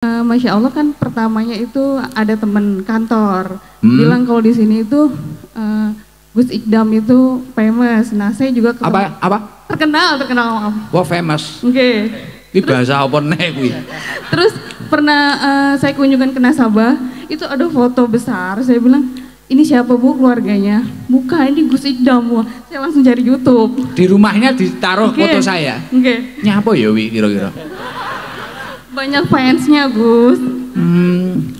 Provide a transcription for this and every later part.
Masya Allah kan pertamanya itu ada teman kantor bilang kalau di sini itu Gus Ikdam itu famous. Nah saya juga apa? Terkenal. Wah famous. Oke. Ini bahasa apa nih kuwi? Terus pernah saya kunjungan ke nasabah, itu ada foto besar. Saya bilang, ini siapa Bu keluarganya? Bukan, ini Gus Ikdam. Wah, saya langsung cari YouTube. Di rumahnya ditaruh foto saya. Oke. Nyapa ya wi kira-kira? Banyak fansnya Gus.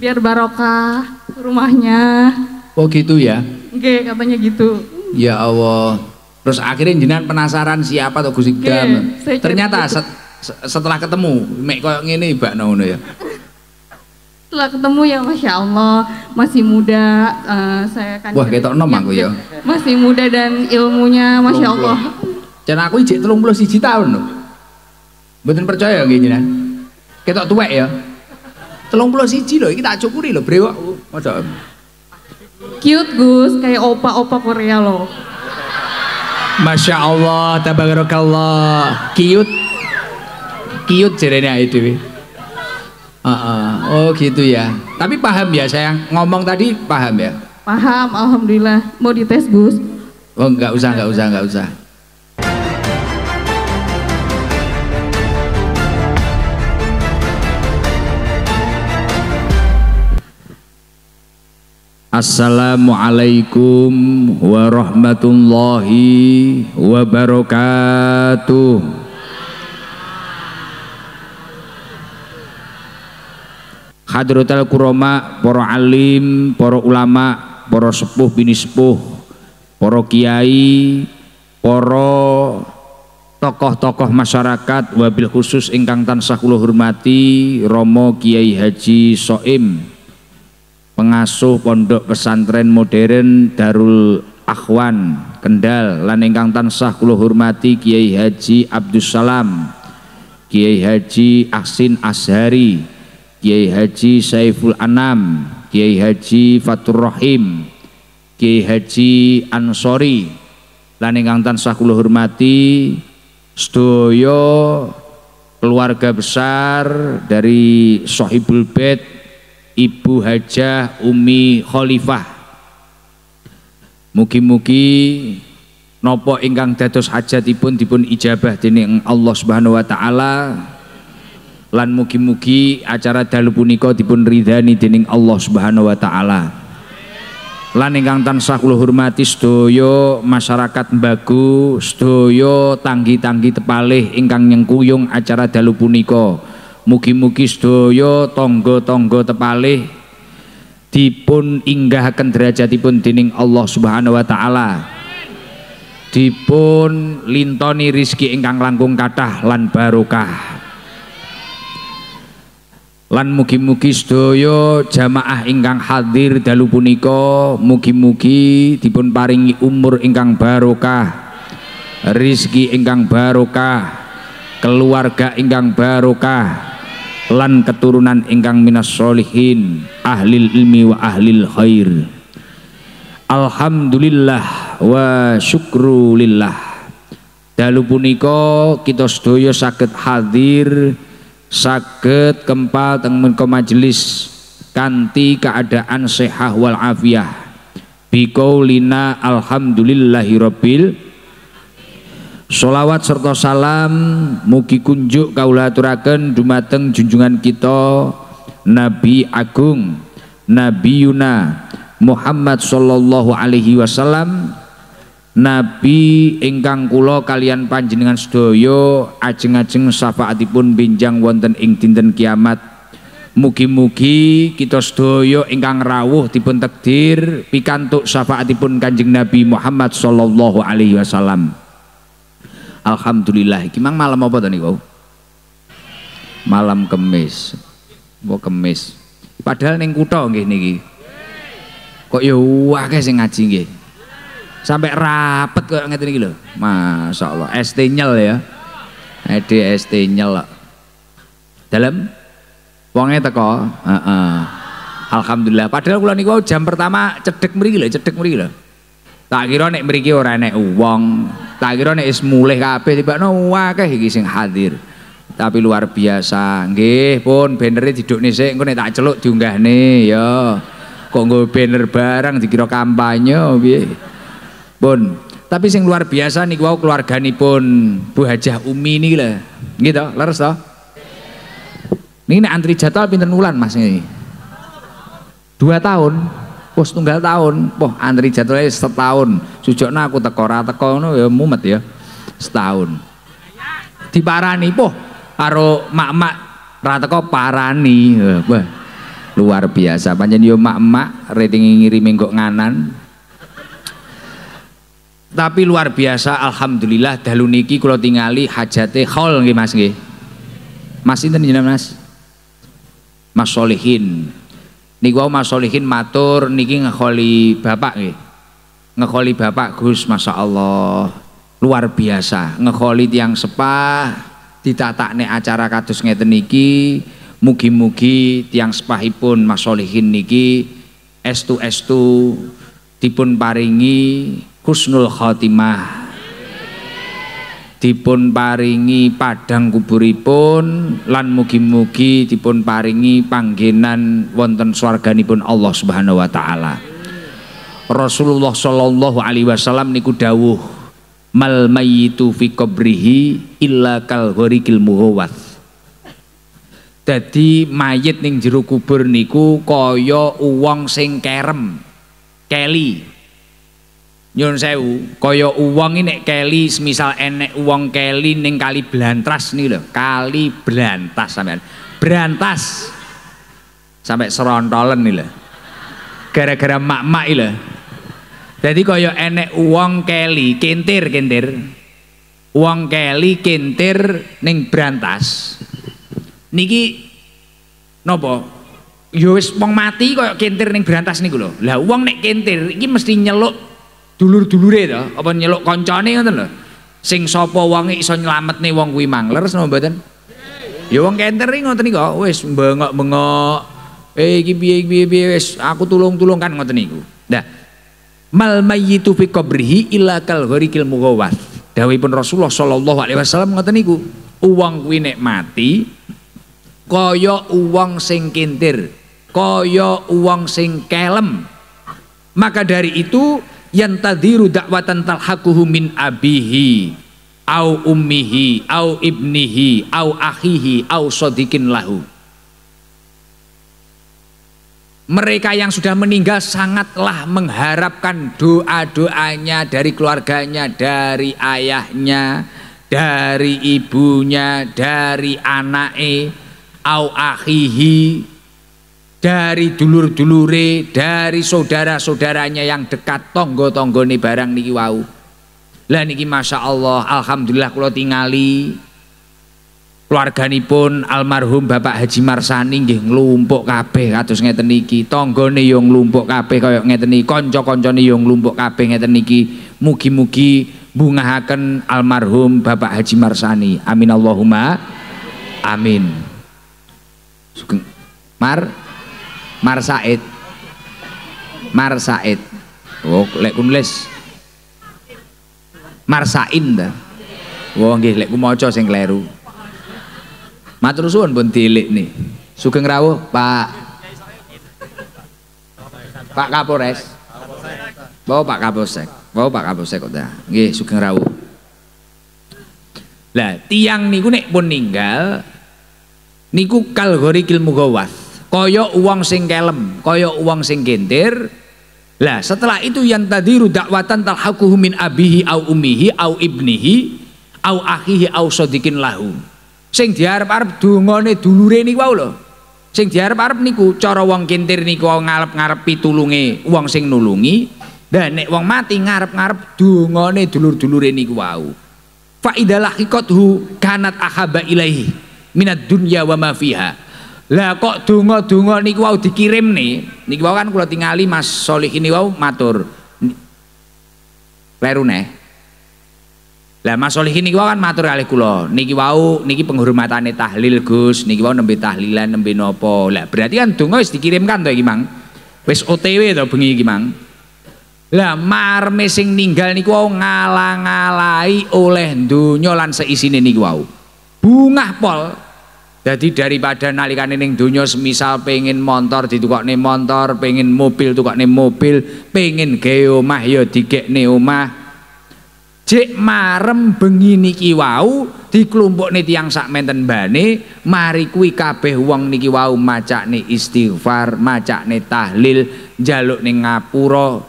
Biar barokah rumahnya. Oh gitu ya? Oke, katanya gitu. Ya Allah. Terus akhirnya jenengan penasaran siapa tuh Gus Ikdam? Ternyata setelah ketemu, mek koyo ngene bakno ngono ya. Setelah ketemu ya Masya Allah, masih muda, saya kan. Wah ketok enom aku ya. Masih muda dan ilmunya Masya Allah. Jan aku ijek 31 tahun loh. Mboten percaya nggih jenengan. Ketok tuwek ya. 31 loh, iki tak cukuri loh brewok. Masa Cute Gus, kayak opa-opa Korea loh. Masya Allah, tabarakallah. Cute jarene dhewe. Oh gitu ya. Tapi paham ya saya ngomong tadi, paham ya? Paham, alhamdulillah. Mau dites Gus? Oh enggak usah. Assalamualaikum warahmatullahi wabarakatuh. Hadratul kurama, para alim, para ulama, para sepuh bini sepuh, para kiai, para tokoh-tokoh masyarakat, wabil khusus ingkang tansah kula hormati Romo Kiai Haji Soim, pengasuh Pondok Pesantren Modern Darul Akhwan Kendal, lan ingkang tansah kula hormati Kiai Haji Abdussalam, Kiai Haji Ahsin Azhari, Kiai Haji Saiful Anam, Kiai Haji Fatur Rahim, Kiai Haji Ansori, lan ingkang tansah kula hormati sedaya keluarga besar dari Sohibul Bait Ibu Hajah Umi Khalifah. Mugi-mugi napa ingkang dados hajatipun dipun ijabah dening Allah Subhanahu wa taala, lan mugi-mugi acara dalu punika dipun ridhani dening Allah Subhanahu wa taala. Lan ingkang tansah kula hormati sedaya masyarakat Mbagu, sedaya tanggi-tanggi tepalih ingkang nyengkuyung acara dalu punika. Mugi-mugi sedaya tangga-tangga tepalih dipun inggahaken derajatipun dening Allah Subhanahu wa taala. Dipun lintoni rizki ingkang langkung kathah lan barokah. Lan mugi-mugi sedaya jamaah ingkang hadir dalu punika mugi-mugi dipun paringi umur ingkang barokah, rizki ingkang barokah, keluarga ingkang barokah, lan keturunan ingkang minas sholihin, ahlil ilmi wa ahlil khair. Alhamdulillah wa syukrulillah. Dalu punika kita sedaya saged hadir, saged kempal teng menika majelis kanthi keadaan sehat wal afiyah. Biqaulina alhamdulillahirabbil. Sholawat serta salam mugi kunjuk kaula aturaken dumateng junjungan kita Nabi Agung Nabiyuna Muhammad sallallahu alaihi wasallam, Nabi ingkang kula kalian panjenengan sedaya ajeng-ajeng syafaatipun benjang wonten ing dinten kiamat. Mugi-mugi kita sedaya ingkang rawuh dipun takdir pikantuk syafaatipun Kanjeng Nabi Muhammad sallallahu alaihi wasallam. Alhamdulillah. Iki mang malam apa to niku? Malam Kemis. Mbok Kemis. Padahal ning kutha nggih niki. Kok ya akeh sing ngaji nggih. Sampai rapet kok ngeten iki lho. Masyaallah, ST nyel ya. ST nyel. Dalem wonge teko, alhamdulillah. Padahal kula niku jam pertama cedhek mriki lho, Tak kira nek mriki ora enek wong, tak kira nek wis mulih kabeh tibakno akeh iki sing hadir. Tapi luar biasa. Nggih, pun banere didukne sik engko nek tak celuk diunggahne ya. Kok nggo banner barang dikira kampanye piye. Pun. Tapi sing luar biasa niku wau keluarganipun Bu Hajah Umi niki lho. Nggih to, leres to? Niki nek antri jadwal pinten wulan Mas niki? 2 tahun. Wah, setunggal tahun. Wah, antri jadwalnya setahun. Sujokna aku teko ora teko ngono ya mumet ya. Setahun. Diparani poh karo mak-mak ra teko parani. Wah, luar biasa. Pancen yo mak-mak rating ngirimi kok nganan. Tapi luar biasa, alhamdulillah dalu niki kula tingali hajate khol nggih Mas nggih. Mas sinten jenengan Mas? Mas Solihin. Niku Mas Solihin matur niki ngekholi bapak nggih. Ngekholi bapak Gus, Masya Allah. Luar biasa, ngekholi tiang sepah, ditatakne acara kados ngeten niki. Mugi-mugi tiang sepahipun Mas Solihin niki estu-estu dipun paringi husnul khotimah, dipun paringi padang kuburipun, lan mugi-mugi dipun paringi panggenan wonten swarganipun Allah Subhanahu wa taala. Rasulullah sallallahu alaihi wasallam niku dawuh, mal mayyitu fi qabrihi illa kal ghariqil mughawwath. Dadi mayit ning jero kubur niku kaya uwong sing kerem, keli. Nyun sewu, kaya uwong nek keli, semisal enek uwong keli ning kali Blantras nih lho, kali Brantas sampean. Brantas. Sampai serontolen nih lho. Gara-gara mak-mak iki lho. Dadi kaya enek uwong keli, kentir. Uwong keli kentir ning Brantas. Niki napa? Ya wis wong mati kaya kentir ning Brantas niku lho. Lah wong nek kentir iki mesti nyeluk dulur-dulure to, apa nyeluk koncone ngoten lho. Sing sapa wonge iso nyelametne wong kuwi mang. Leres napa mboten? Ya wong kentir ngoten niku wis bengok-bengok. Iki piye wis aku tulung-tulung kan ngoten niku. Nah, mal mayyitu fi qabrihi illa kal ghariqil mughawwath. Dawuhipun Rasulullah sallallahu alaihi wasallam ngoten niku. Uwong kuwi nek mati kaya uwong sing kintir, kaya uwong sing kelem. Maka dari itu yantadhiru da'watan talhaquhu min abihi au ummihi au ibnihi au akhihi au sadiqin lahu. Mereka yang sudah meninggal sangatlah mengharapkan doa-doanya dari keluarganya, dari ayahnya, dari ibunya, dari anake, au akhihi, dari dulur-dulure, dari saudara-saudaranya yang dekat, tonggo-tonggone barang niki wau. Lah niki Masya Allah, alhamdulillah kula tingali keluarganipun almarhum Bapak Haji Marsani nggih nglumpuk kabeh kados ngeten niki. Tanggane yo nglumpuk kabeh kaya ngeten niki, kanca-kancane yo nglumpuk kabeh ngeten niki. Mugi-mugi bungahaken almarhum Bapak Haji Marsani. Amin Allahumma amin. Sugeng Mar Said. Oh, lek ku nulis Marsain ta. Oh nggih, lek ku maca sing kleru. Matur suwun pun dilikne. Sugeng rawuh Pak Kapolres. Bawa Pak Kapolsek kok ta. Nggih, sugeng rawuh. Lah, tiang niku nek pun ninggal niku kal ghariqil mughawwath. Kaya uwong sing kelem, kaya uwong sing gentir. Lah setelah itu yang tadiru dakwatan talhaquhu min abihi au ummihi au ibnihi au akhihi au sadiqin lahu. Sing diarep-arep dongane dulure niku wae lho. Sing diarep-arep niku cara wong gentir niku ngarep-ngarep pitulunge wong sing nulungi. Lah nek wong mati ngarep-ngarep dongane dulur-dulure niku wae. Fa idalah haqiqatuhu kanat ahaba ilaihi minad dunya wa ma fiha. Lah kok donga-donga niku wau dikirim nih, niki wau kan kula tingali Mas Solih ini wau matur. Kleru neh. Lah Mas Solih ini wau kan matur kalih kula, niki wau niki penghormatane tahlil Gus, niki wau nembe tahlilan nembe napa. Lah berarti kan donga wis dikirimkan to iki Mang. Wis OTW to bengi iki Mang. Lah marme sing ninggal niku wau ngalang-alai oleh donya lan seisine niku wau. bungah pol. Jadi daripada nalikane ning donya semisal pengen motor ditukokne motor, pengen mobil tukokne mobil, pengen gawe omah ya digekne omah. Jek marem bengi niki wau diklumpukne tiyang sakmenten mbane, mari kuwi kabeh wong niki wau macakne istighfar, macakne tahlil, njaluk ning ngapura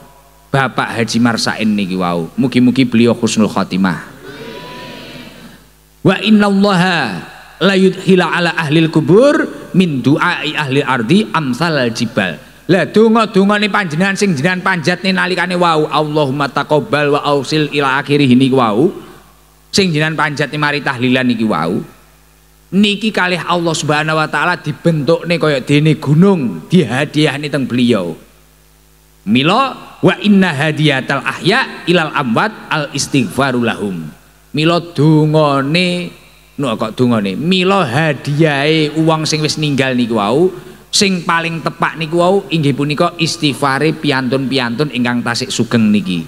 Bapak Haji Marsain niki wau. Mugi-mugi beliau husnul khotimah. Wa innallaha la yudkhila ala ahlil kubur min du'ai ahli ardi amsal jibal. Lah donga-dongane panjenengan sing jenengan panjatne nalikane wau Allahumma taqabbal wa ausil ila akhirih niki wau sing jenengan panjatne mari tahlilan niki wau niki kalih Allah Subhanahu wa taala dibentukne kaya dene gunung dihadiahne teng beliau. Mila wa inna hadiyatal ahya ilal amwat al istighfaru lahum. Mila dongane kok dongane mila hadiahe wong sing wis ninggal niku wau sing paling tepak niku wau inggih punika istighfare piantun-piantun ingkang tasik sugeng niki.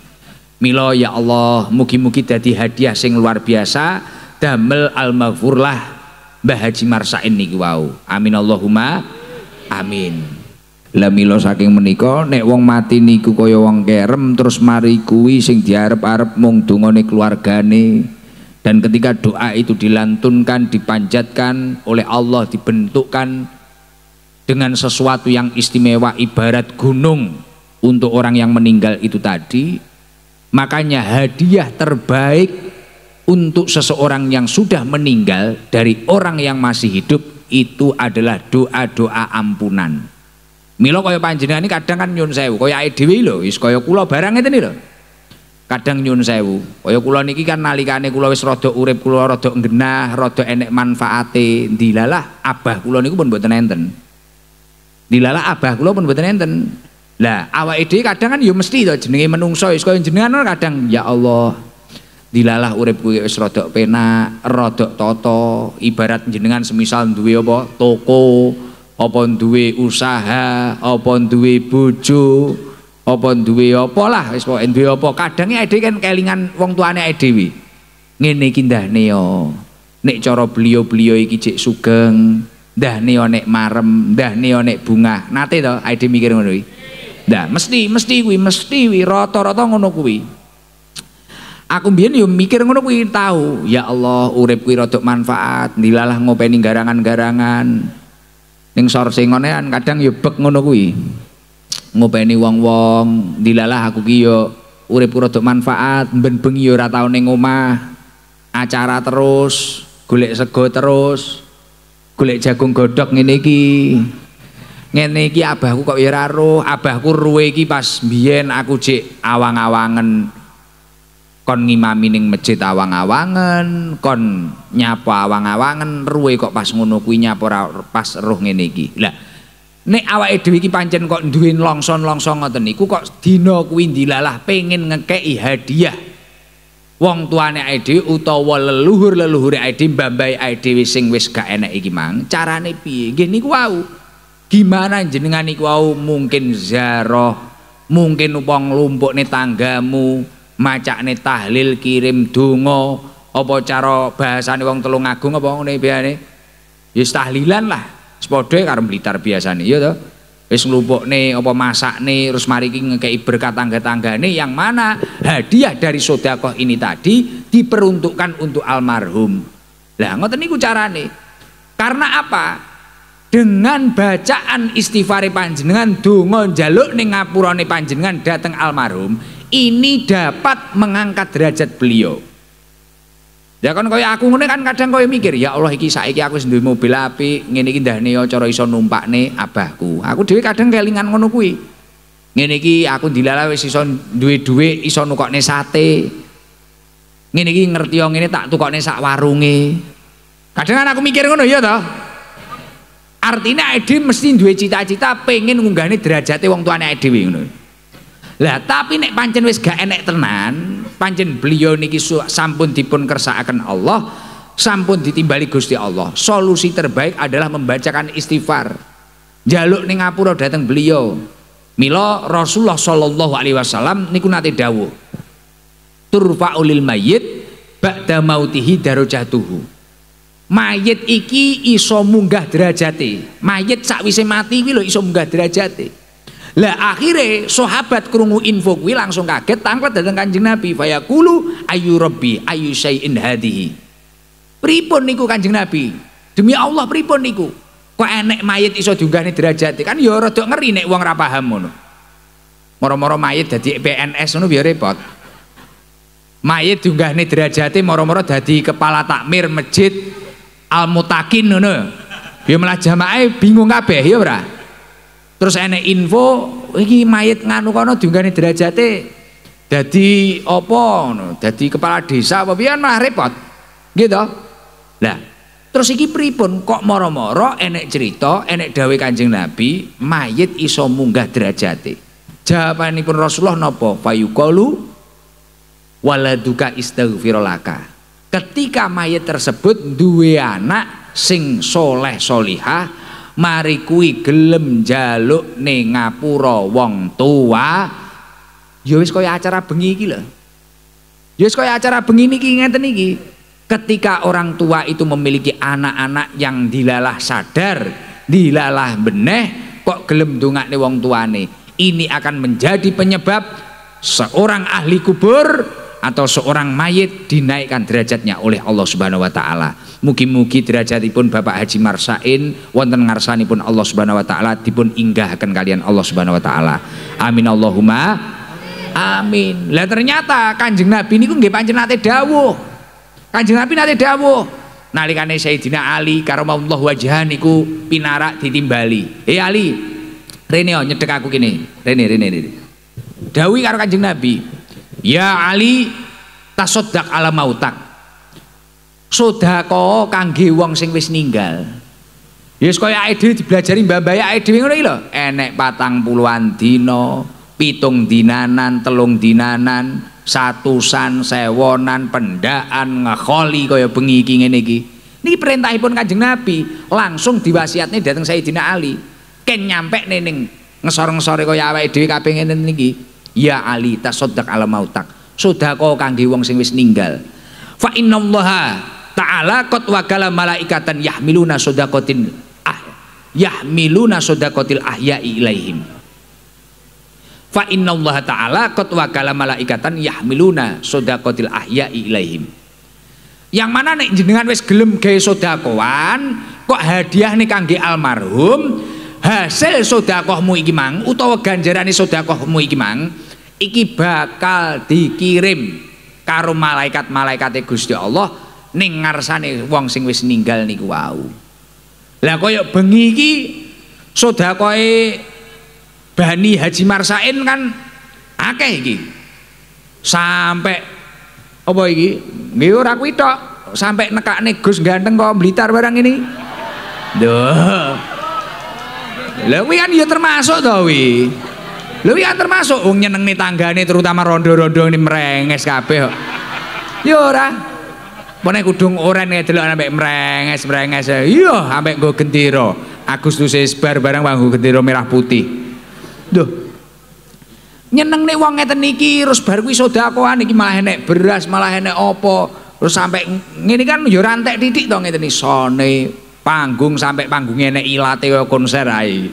Mila ya Allah mugi-mugi dadi hadiah sing luar biasa damel al-maghfurlah Mbah Haji Marsain niki wau. Amin Allahumma amin. Lah mila saking menika nek wong mati niku kaya wong kerem terus mari kuwi sing diarep-arep mung dongane keluargane. Dan ketika doa itu dilantunkan, dipanjatkan oleh Allah, dibentukkan dengan sesuatu yang istimewa ibarat gunung untuk orang yang meninggal itu tadi, makanya hadiah terbaik untuk seseorang yang sudah meninggal dari orang yang masih hidup itu adalah doa-doa ampunan. Mila kaya panjenengan ini kadang kan nyun sewu, kaya awake dhewe lho, wis kaya kula barang ngeten lho. Kadang nyun sewu, kaya kula niki kan nalikane kula wis rada urip, kula rada nggenah, rada enek manfaate, dilalah abah kula niku pun mboten enten. Dilalah abah kula pun mboten enten. Lah awake dhewe kadang kan ya mesti to jenenge menungso wis kaya jenengan kadang ya Allah. Dilalah uripku wis rada penak, rada tata, ibarat jenengan semisal duwe apa toko, apa duwe usaha, apa duwe bojo, apa duwe apa lah wis pokoke duwe apa kadang awake dhewe kan kelingan wong tuane awake dhewe. Ngene iki ndahne yo. Nek cara beliau-beliau iki cek sugeng, ndahne yo nek marem, ndahne yo nek bungah. Nate to awake dhewe mikir ngono kuwi. Nah, mesti kuwi rata-rata ngono kuwi. Aku mbiyen yo mikir ngono kuwi tahu. Ya Allah, urip kuwi rada manfaat, dilalah ngopeni garangan-garangan. Ning sorsing ngonean kadang yo bek ngono kuwi. Ngopeni wong-wong, dilalah aku ki yo uripku rada manfaat, ben bengi yo ora tau ning omah. Acara terus, golek sego terus, golek jagung godhog ngene iki. Ngene iki abahku kok ya ora roh, abahku ruwe iki pas biyen aku jek awang-awangen kon ngimami ning masjid awang-awangen, kon nyapa awang-awangen, ruwe kok pas ngono kuwi nyapa pas roh ngene iki. Lah nek awake dhewe iki pancen kok duwe longson-longson ngoten niku kok dina kuwi dilalah pengen ngekeki hadiah wong tuane awake dhewe utawa leluhur-leluhure awake dhewe mbambahe awake dhewe sing wis gak enek iki mang carane piye nggih niku wau gimana jenengan niku wau mungkin ziarah mungkin upang nglumpukne tanggamu macakne tahlil kirim donga apa cara bahasane wong Tulungagung apa ngene biane ya tahlilan lah padha karo Blitar biasane ya to wis nglumpukne apa masakne terus mari iki ngekeki berkat tangga-tanggane yang mana hadiah dari sedekah ini tadi diperuntukkan untuk almarhum. Lah ngoten niku carane. Karena apa? Dengan bacaan istighfar panjenengan donga njaluk ning ngapurane panjenengan dateng almarhum, ini dapat mengangkat derajat beliau. Ya kan kaya aku ngene kan kadang kaya mikir, ya Allah iki saiki aku wis duwe mobil apik, ngene iki ndahne yo cara iso numpakne abahku. Aku dhewe kadang kelingan ngono kuwi. Ngene iki aku dilala wis iso duwe dhuwit, iso nukokne sate. Ngene iki ngerti yo ngene tak tukokne sak warunge. Kadang kan aku mikir ngono ya toh. Artinya awake mesti duwe cita-cita pengen ngunggahne derajate wong tuane awake dhewe ngono. Lah tapi nek pancen wis gak enek tenan, pancen beliau niki sampun dipun kersakaken Allah, sampun ditimbali Gusti Allah. Solusi terbaik adalah membacakan istighfar. Njaluk ning ngapura dateng beliau. Mila Rasulullah sallallahu alaihi wasallam niku nate dawuh. Turfa'ulil mayyit ba'da mautihi darajatuhu. mayit iki iso munggah derajate. Mayit sakwise mati kuwi lho iso munggah derajate. Lah akhirnya sahabat krungu info kuwi langsung kaget tanglet dateng Kanjeng Nabi. Fayaqulu ayu rabbi ayu syai'in hadhihi. Pripun niku Kanjeng Nabi? Demi Allah pripun niku? Kok enek mayit iso diunggahne derajate? Kan ya rada ngeri nek wong ra paham ngono. Moro-moro mayit dadi PNS ngono ya repot. Mayit diunggahne derajate moro-moro dadi kepala takmir masjid Al-Mutakin ngono. Ya malah jamaah bingung kabeh ya ora. Terus enek info iki mayit nganu kono diunggahne derajate dadi apa ngono? Dadi kepala desa apa piye malah repot. Gitu. Lah, terus iki pripun kok moro-moro enek cerita, enek dawuh Kanjeng Nabi, mayit iso munggah derajate. Jawabanipun Rasulullah napa? Fayuqalu waladuka istaghfirulaka. Ketika mayit tersebut duwe anak sing soleh solihah, mari kuwi gelem njaluk ning ngapura wong tua, ya wis kaya acara bengi iki lho. Ya wis kaya acara bengi niki ngeten iki. Ketika orang tua itu memiliki anak-anak yang dilalah sadar, dilalah beneh, kok gelem ndongakne wong tuane. Ini akan menjadi penyebab seorang ahli kubur atau seorang mayit dinaikkan derajatnya oleh Allah Subhanahu wa taala. Mugi-mugi derajatipun Bapak Haji Marsain wonten ngarsanipun Allah Subhanahu wa taala dipun inggahaken kalian Allah Subhanahu wa taala. Amin Allahumma amin. Lah ternyata Kanjeng Nabi niku nggih pancen nate dawuh. Kanjeng Nabi nate dawuh nalikane Sayyidina Ali karamallahu wajhahu niku pinarak ditimbali. Ali, rene nyedhek aku kene. Rene. Dawuh karo Kanjeng Nabi, "Ya Ali, tasaddaq ala mautak." Sedekah kangge wong sing wis ninggal. Ya wis kaya awake dhewe diblajari mbah-mbah awake dhewe ngono iki lho. Enek 40-an dina, 7 dinanan, 3 dinanan. Satusan, sewonan, pendaan, ngekholi kaya bengi iki ngene iki. Niki perintahipun Kanjeng Nabi langsung diwasiatne dateng Sayyidina Ali. Ken nyampe ning ngesor-ngesore kaya awake dhewe kabeh ngene niki. Ya Ali tasaddaq ala mautak. Sedekah kangge wong sing wis ninggal. Fa innallaha ta'ala qad wakala malaikatan yahmiluna sadaqatin yahmiluna sadaqatil ahya'i ilaihim. Fa innallaha ta'ala qad wakala malaikatan yahmiluna sadaqatil ahya'i ilaihim. Yang mana nek jenengan wis gelem gawe sedekahan, kok hadiah nih kangge almarhum, hasil sedekahmu iki mang utawa ganjarane sedekahmu iki mang iki bakal dikirim karo malaikat-malaikate Gusti Allah ning ngarsane wong sing wis ninggal niku wau. Lah kaya bengi iki sedekahe Bani Haji Marsain kan akeh iki. Sampai apa iki? Nggih ora kuwi tok, sampai nekakne Gus ganteng kok Blitar barang ini. Lho. Lha kuwi kan ya termasuk to kuwi. Lha kuwi kan termasuk wong nyenengne tanggane terutama rondo-rondo ini merenges kabeh kok. Ya ora. Pone kudung oren delok sampe merenges. Iya, sampe nggo gendera. Agustus bar barang nggo gendera merah putih. Duh, nyenengne wong ngeten iki terus bar kuwi sedekahan iki malah enek beras, malah enek apa. Terus sampai ngene kan ya rantek titik to ngeten isone panggung sampai panggunge enek ilate kaya konser ae.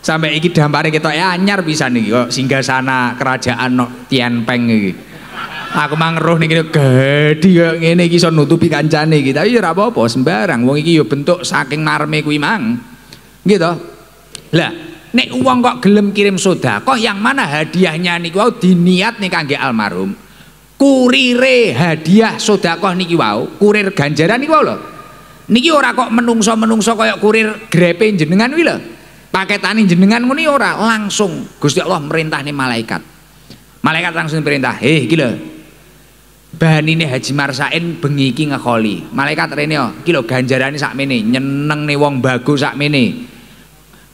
Sampai iki dampare ketok anyar pisan iki kok singgasana kerajaan Tianpeng iki. Aku mang ngeruh niki gedhi kaya ngene iki iso nutupi kancane iki. Tapi ya ora apa-apa sembarang wong iki ya bentuk saking marme kuwi mang. Gitu. Lah nek uang kok gelem kirim sedekah yang mana hadiahnya niku wau diniat nih kangge almarhum. Kurire hadiah sedekah niki wau, kurir ganjaran niki wau lho. Niki ora kok menungso-menungso kaya kurir grepe jenengan kuwi lho. Paketane jenengan ngene ora, langsung Gusti Allah merintahne malaikat. Malaikat langsung perintah, "Heh iki lho. Banine Haji Marsain bengi iki ngekholi. Malaikat rene yo, iki lho ganjarane sakmene, nyenengne wong bagus sakmene."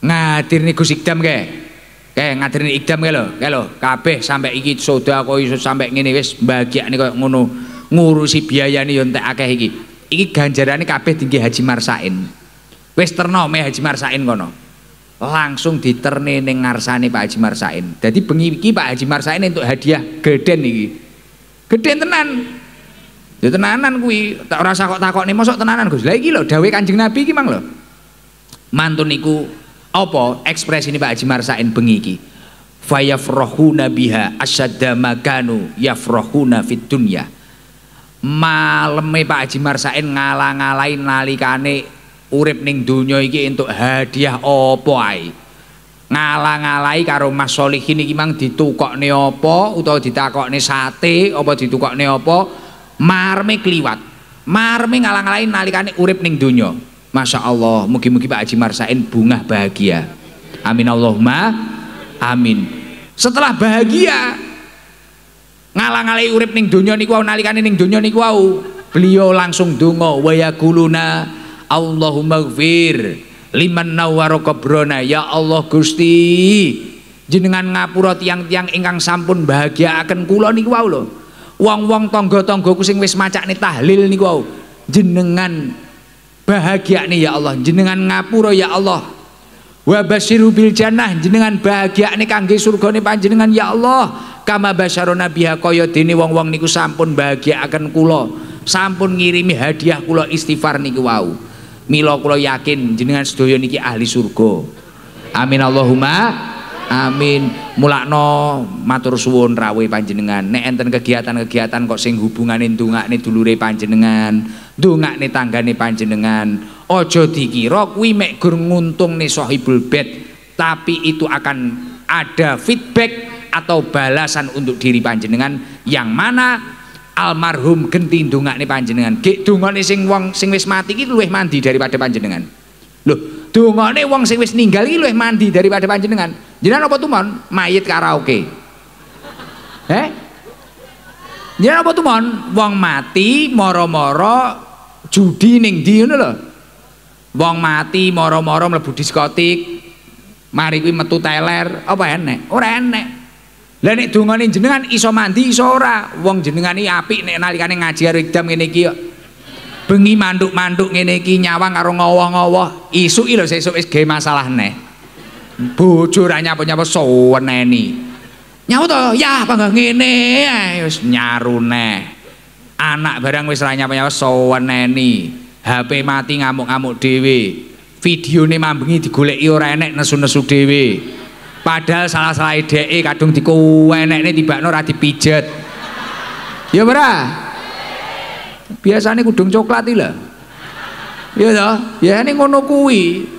Ngadirni Gus Ikdam ngadirni Ikdam lho, kabeh sampai iki sedekah iso sampai ngene wis bahagiane koyo ngono, ngurusi biayane yo entek akeh iki. Iki ganjarane kabeh dingge Haji Marsain. Wis terno me Haji Marsain kono. Langsung diterne ning ngarsane Pak Haji Marsain. Dadi bengi iki Pak Haji Marsain entuk hadiah geden iki. Geden tenan. Ya tenanan kuwi, tak rasa kok takokne mosok tenanan Gus. Lah iki lho dawuh Kanjeng Nabi iki mang lho. Mantun niku apa ekspresi ini Pak Haji Marsain bengi iki. Fayafrahuna biha asyadda makanu yafrahuna fid dunya. Maleme Pak Haji Marsain ngalang-alain nalikane urip ning donya iki entuk hadiah apa ae. Ngalang-alai karo Mas Solihin iki mang ditukokne apa utawa ditakokne sate apa ditukokne apa. Marme kliwat, marme ngalang-alain nalikane urip ning donya. Masya Allah, mugi-mugi Pak Haji Marsain bungah bahagia. Amin Allahumma amin. Setelah bahagia ngalang-alai urip ning donya niku wau nalikane ning donya niku wau, beliau langsung donga wa yaquluna Allahumma ighfir liman nawwara qabrana. Ya Allah Gusti, jenengan ngapura tiang-tiang ingkang sampun bahagiaaken kula niku wau lho. Wong-wong tangga-tanggaku sing wis macakne tahlil niku wau, jenengan bahagiane ya Allah, jenengan ngapura ya Allah. Wa basyiru bil jannah, jenengan bahagiane kangge surgane panjenengan ya Allah. Kama basyarona biha kaya dene wong-wong niku sampun bahagiaaken kula, sampun ngirimi hadiah kula istighfar niku wau. Mila kula yakin jenengan sedaya niki ahli surga. Amin Allahumma amin. Mulakno matur suwun rawuh panjenengan. Nek enten kegiatan-kegiatan kok sing hubungane ndongakne dulure panjenengan, ndongakne tanggane panjenengan, aja dikira kuwi mek gur nguntungne sahibul bait, tapi itu akan ada feedback atau balasan untuk diri panjenengan yang mana almarhum genti ndongakne panjenengan. Gek dongane sing wong sing wis mati iki luwih mandi daripada panjenengan. Loh, dongane wong sing wis ninggal iki luwih mandi daripada panjenengan. Jenengan apa tumon? Mayit karaoke. Jenengan apa tumon? Wong mati moro-moro judi ning ndi ngono lho. Wong mati moro-moro mlebu diskotik. Mari kuwi metu teler, apa enek? Ora enek. Lah nek dongane jenengan iso mandi iso ora. Wong jenengan iki apik nek nalikane ngaji rikdam ngene iki kok. Bengi manduk-manduk ngene iki nyawang karo ngowoh-ngowoh. Isuki lho sesuk wis gawe masalah neh. Bojo ra nyapa-nyapa soweneni. Nyaut to, ya apa ngene ae wis nyaru neh. Anak barang wis ra nyapa-nyapa soweneni. HP mati ngamuk-ngamuk dhewe. Videone mambengi digoleki ora enek nesu-nesu dhewe. Padahal salah-salah dheke kadung dikuwenekne tibakno ora dipijet. Ya ora? Biasane kudung coklat iki lho. Ya to, biasane ngono kuwi.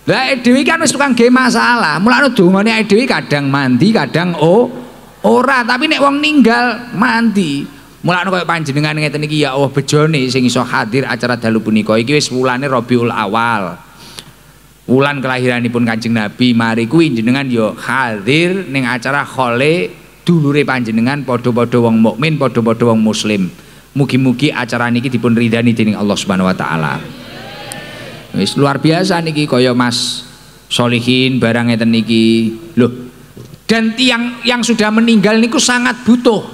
Lah dhewe kan wis tukang gawe masalah. Mulane dongane dhewe kadang mandi, kadang ora, tapi nek wong ninggal mandi. Mulane kaya panjenengan ngeten iki ya Allah bejone sing iso hadir acara dalu punika. Iki wis wulane Rabiul Awal. Wulan kelahiranipun Kanjeng Nabi. Mari kuwi jenengan ya hadir ning acara khole dulure panjenengan padha-padha wong mukmin, padha-padha wong muslim. Mugi-mugi acara niki dipun ridani dening Allah Subhanahu wa taala. Wis luar biasa niki kaya Mas Solihin barang ngeten niki. Loh. Dan tiang yang sudah meninggal niku sangat butuh.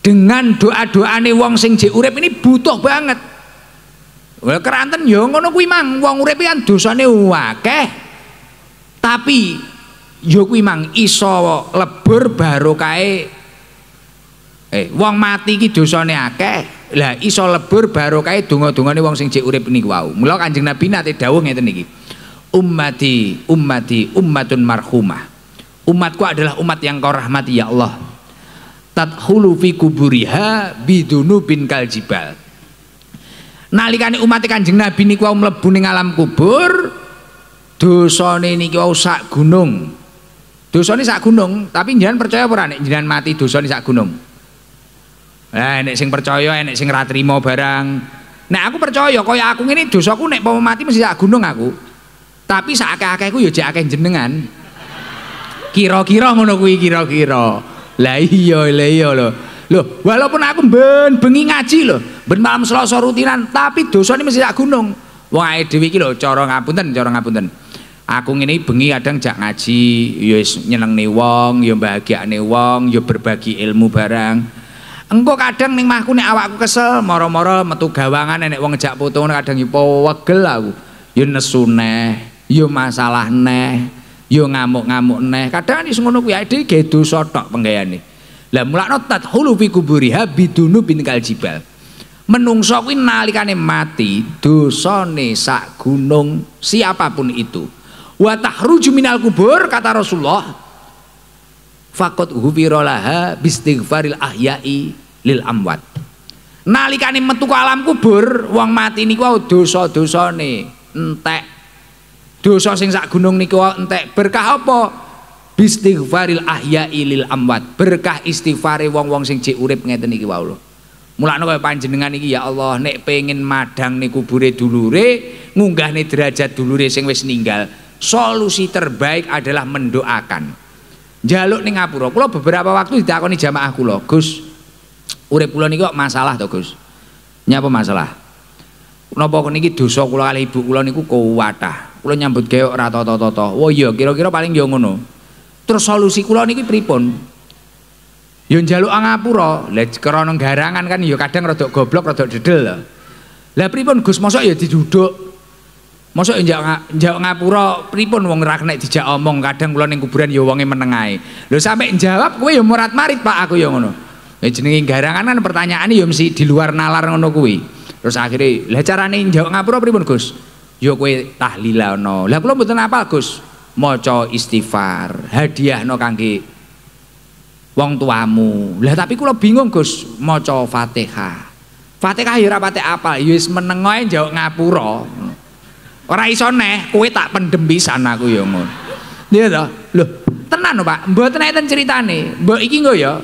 Dengan doa-doane wong sing jek urip ini butuh banget. Well, keranten ya ngono kuwi mang, wong urip kan dosane akeh. Tapi ya kuwi mang iso lebur barokahe wong mati iki dosane akeh. Lah iso lebur barokahe donga-dongane wong sing jek urip niku wau. Mula Kanjeng Nabi nate dawuh ngeten iki. Ummati ummatun marhumah. Umatku adalah umat yang kau rahmati ya Allah. Tadkhulu fi kuburiha bidunubin kaljibal. Nalikane umat Kanjeng Nabi niku wau mlebu ning alam kubur, dosane niki wau sak gunung. Dosane sak gunung, tapi jenengan percaya ora nek jenengan mati dosane sak gunung? Nek sing percaya, nek sing ra trima barang. Nek aku percaya kaya aku ngene dosaku nek mau mati mesti sak gunung aku. Tapi sak akeh-akehku ya jek akeh jenengan. Kira-kira ngono kuwi kira-kira. Lah iya lho. Loh, walaupun aku ben bengi ngaji lho, ben malam Selasa rutinan, tapi dosane mesti sak gunung. Wong ae dhewe iki lho cara ngapunten. Aku ngene bengi kadang jak ngaji, ya wis nyenengne wong, ya bahagiane wong, ya berbagi ilmu barang. Engko kadang ning mahku nek awakku kesel, moro-moro metu gawangan nek wong ngejak foto kadang yo wegel aku. Ya nesu neh, ya masalah neh, ya ngamuk-ngamuk neh. Kadang wis ngono kuwi ade ge dosa tok penggayane. Lah mulakno tadkhulu fi kuburiha bidunubin kal jibal. Menungso kuwi nalikane mati dosane sak gunung siapapun itu. Wa tahruju minal kubur kata Rasulullah. Faqad ghufira laha bistighfaril ahya'i lil amwat. Nalikane metu ke alam kubur wong mati niku dosa-dosane entek. Dosa sing sak gunung niku entek. Berkah apa? Bistighfaril ahya'i lil amwat. Berkah istighfare wong-wong sing jek urip ngeten iki wae lho. Mulane kaya panjenengan iki ya Allah nek pengen madang ning kubure dulure, ngunggahne derajat dulure sing wis ninggal, solusi terbaik adalah mendoakan. Njaluk ning ngapura. Kula beberapa waktu ditakoni jamaah kula, Gus, urip kula niki kok masalah to, Gus? Nyapa masalah? Napa niki dosa kula kali ibu kula niku kuwatah. Kula nyambut gawe ora tata-tata. Oh iya, kira-kira paling ya ngono. Terus solusi kula niki pripun? Ya njaluk ngapura. Lah krana garangan kan ya kadang rada goblok, rada dedel lho. Lah pripun Gus, mosok ya diduduk. Mosok ya njaluk ngapura pripun wong ora kena dijak omong, kadang kula ning kuburan ya wonge meneng ae. Lho sampe njawab kowe ya murat-marit Pak aku ya ngono. Ya jenenge garangan kan pertanyaane ya mesti di luar nalar ngono kuwi. Terus akhirnya lah carane njaluk ngapura pripun Gus? Ya kowe tahlilano. Lah kula mboten apal Gus. Maca istighfar, hadiahno kangge wong tuamu. Lah tapi kula bingung Gus, maca Fatihah. Fatihah ya ora patek apal, ya wis meneng ae njaluk ngapura. Ora iso neh, kowe tak pendem pisan aku ya ngono. Iya to? Lho, tenan lho Pak, mboten enten critane. Mbok iki nggo ya.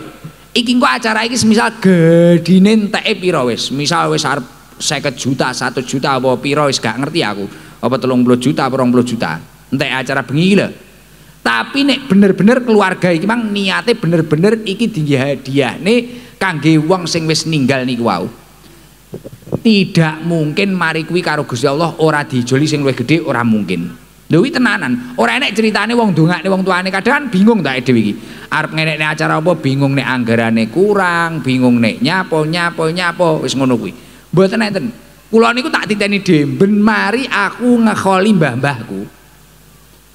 Iki engko acara iki semisal gedine enteke pira wis. Misal wis arep 50 juta, 100 juta apa pira wis gak ngerti aku. Apa 30 juta apa 20 juta. Entek acara bengi lho. Tapi nek bener-bener keluarga iki mang niate bener-bener iki dinggo hadiahne kangge wong sing wis ninggal niku wau. Tidak mungkin mari kuwi karo Gusti Allah ora dijoli sing luwih gedhe, ora mungkin. Lho kuwi tenanan. Ora enek critane wong ndongakne wong tuane kadang bingung tak dhewe iki. Arep ngenekne acara apa bingung nek anggarane kurang, bingung nek nyapo wis ngono kuwi. Mboten enten. Kula niku tak titeni dhewe ben mari aku ngekholi mbah-mbahku.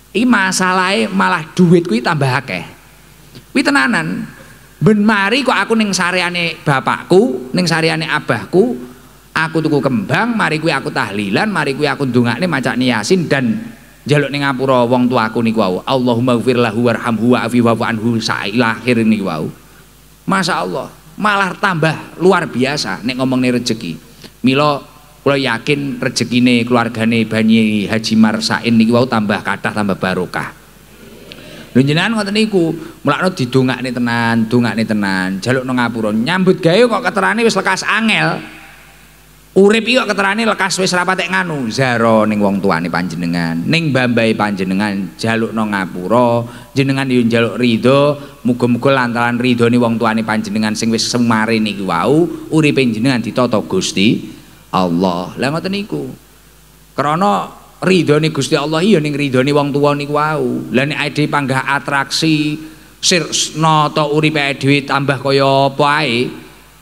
Iki masalahe malah duit kuwi tambah akeh. Kuwi tenanan. Ben mari kok aku ning sareane bapakku, ning sareane abahku, aku tuku kembang, mari kuwi aku tahlilan, mari kuwi aku ndongakne macane Yasin dan njaluk ning ngapura wong tuaku niku wau. Allahumma ighfir lahu warhamhu wa'afi wa'fu anhu saila akhir niku wau. Masyaallah, malah tambah luar biasa nek ngomongne rezeki. Mila kula yakin rezekine keluargane Banyi Haji Marsain niki wau tambah kathah tambah barokah. Lho jenengan ngoten niku, mulakno didongakne tenan, jaluk nang ngapura. Nyambut gawe kok keterane wis lekas angel. Urip iki kok keterane lekas wis ra patek nganu, zaro ning wong tuane panjenengan, ning mbambahe panjenengan, jaluk nang ngapura, jenengan yo njaluk ridho, muga-muga lantaran ridhone wong tuane panjenengan sing wis semare niki wau, uripe jenengan ditata Gusti Allah. Lah ngoten niku. Krana ridhone Gusti Allah ya ning ridhone wong tuwa niku wau. Lah nek ade panggah atraksi sirna ta uripe dhewe tambah kaya apa ae,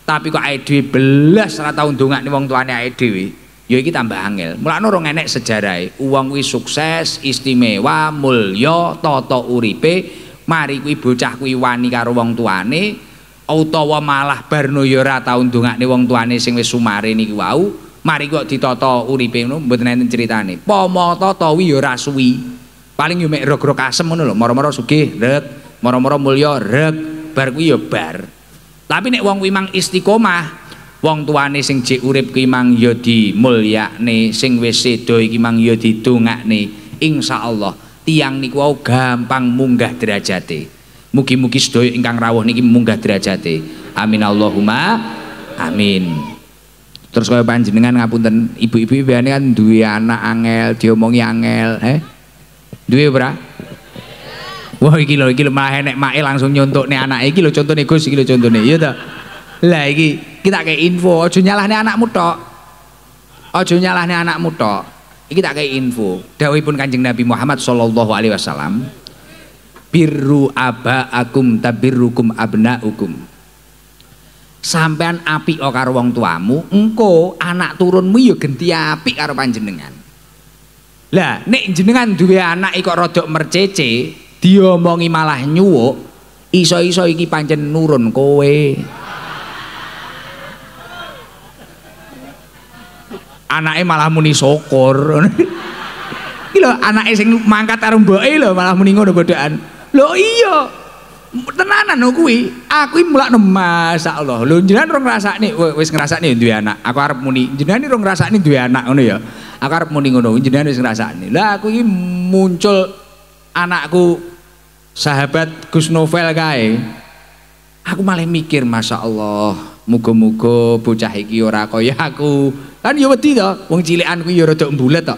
tapi kok dhewe belas ora tau ndongakne wong tuane dhewe, ya iki tambah angel. Mulane ora enek sejarahe. Wong kuwi sukses, istimewa, mulya, tata uripe, mari kuwi bocah kuwi wani karo wong tuane, utawa malah barno ya ora tau ndongakne wong tuane sing wis sumare niki wau. Mari kok ditata uripe ngono mboten enten critane. Pama tata wi ya ora suwi. Paling yo mek rog-rog asem ngono lho, mara-mara sugih, reg, mara-mara mulya, reg, bar kuwi ya bar. Tapi nek wong kuwi mang istiqomah, wong tuane sing jek urip kuwi mang ya dimulyakne, sing wis sedo iki mang ya didongakne. Insyaallah tiyang niku wau gampang munggah derajate. Mugi-mugi sedaya ingkang rawuh niki munggah derajate. Amin Allahumma amin. Terus kaya panjenengan ngapunten, ibu-ibu biasane kan duwe anak angel, diomongi angel, duwe ora? Wah iki lho malah enek make langsung nyontokne anake iki lho contone Gus iki lho contone. Iya ta? Lah iki kita kei info, aja nyalahne anakmu tok. Aja nyalahne anakmu tok. Iki tak kei info. Dawuhipun Kanjeng Nabi Muhammad sallallahu alaihi wasallam, birru abaakum tabirrukum abnaukum. Sampean apik karo wong tuamu, engko anak turunmu ya genti apik karo panjenengan. Lah nek jenengan duwe anak kok rodok mercece, diomongi malah nyuwuk, Iso-iso iki pancen nurun kowe. Anake malah muni syukur. Iki lho anake sing mangkat karo mboke lho malah muni ngono godaan. Lho iya. Tenanan lho kuwi. Aku iki mulakno masyaallah. Lho jenengan ora ngrasakne wis ngrasakne duwe anak. Aku arep muni jenengan ora ngrasakne duwe anak ngono ya. Aku arep muni ngono, jenengan wis ngrasakne. Lah aku iki muncul anakku sahabat Gus Novel kae. Aku malah mikir masyaallah. Muga-muga bocah iki ora kaya aku. Kan ya wedi to, wong cilikanku ya rada mbulet to.